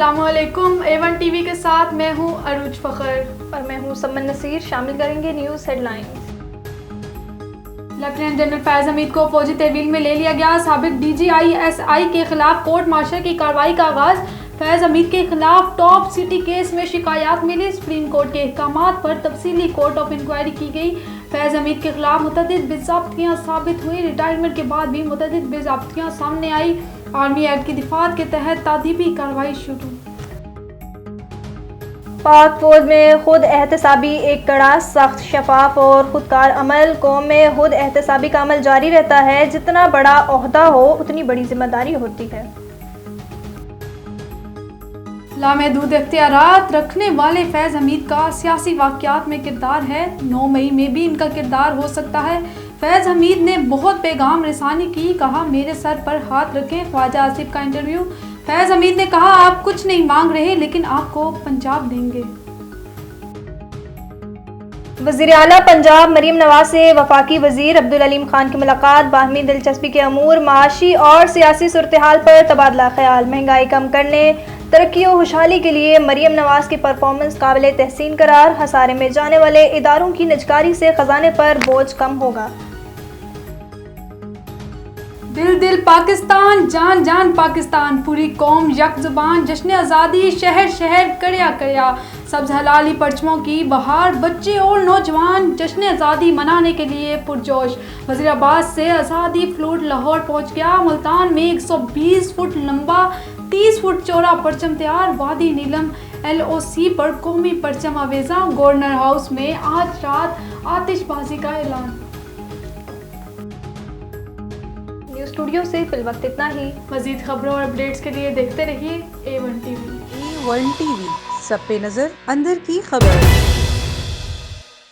अस्सलामुअलैकुम। A1 TV के साथ मैं हूं अरूज फ़खर और मैं हूं समन नसीर। शामिल करेंगे न्यूज़ हेडलाइंस। लेफ्टिनेंट जनरल फैज़ हमीद को फौजी तहवील में ले लिया गया। साबिक DGISI के खिलाफ कोर्ट मार्शल की कार्रवाई का आगाज। फैज़ हमीद के खिलाफ टॉप सिटी केस में शिकायत मिली। सुप्रीम कोर्ट के अहकामात पर तफसीली कोर्ट ऑफ इंक्वायरी की गई। फैज़ हमीद के खिलाफ मुतअद्दिद बेज़ाब्तियाँ साबित हुई। रिटायरमेंट के बाद भी मुतअद्दिद बेज़ाब्तियाँ सामने आई। आर्मी एक्ट की दिफात के तहत तादीबी कार्रवाई शुरू। पाक फौज में खुद एहतसाबी एक कड़ा, सख्त, शफाफ और खुदकार अमल। कौम में खुद एहतसाबी का अमल जारी रहता है। जितना बड़ा ओहदा हो उतनी बड़ी जिम्मेदारी होती है। लामहदूद इख्तियारात रखने वाले फैज़ हमीद का सियासी वाक़यात में किरदार है। 9 मई में भी इनका किरदार हो सकता है। फैज़ हमीद ने बहुत पैगाम रसानी की। कहा, मेरे सर पर हाथ रखें। ख्वाजा आसिफ का इंटरव्यू। फैज़ हमीद ने कहा, आप कुछ नहीं मांग रहे लेकिन आपको पंजाब देंगे। वज़ीर आला पंजाब मरीम नवाज से वफाकी वज़ीर अब्दुल अलीम खान की मुलाकात। बाहमी दिलचस्पी के अमूर, माशी और सियासी सूरत हाल पर तबादला ख्याल। महंगाई कम करने, तरक्की और खुशहाली के लिए मरीम नवाज की परफॉर्मेंस काबिल तहसीन करार। खसारे में जाने वाले इदारों की निजकारी से खजाने पर बोझ कम होगा। दिल दिल पाकिस्तान, जान जान पाकिस्तान, पूरी कौम यक जुबान। जश्न आज़ादी शहर शहर कड़िया कड़िया, सब्ज़ हलाली परचमों की बहार। बच्चे और नौजवान जश्न आज़ादी मनाने के लिए पुरजोश। वज़ीराबाद से आज़ादी फ्लूट लाहौर पहुंच गया। मुल्तान में 120 फुट लंबा 30 फुट चौड़ा परचम तैयार। वादी नीलम LOC पर कौमी परचम आवेज़ा। गवर्नर हाउस में आज रात आतिशबाजी का ऐलान। न्यूज़ स्टूडियो से फिल वक्त इतना ही। मज़ीद खबरों और अपडेट्स के लिए देखते रहिए A1 टीवी। A1 टीवी, सब पे नजर, अंदर की खबर।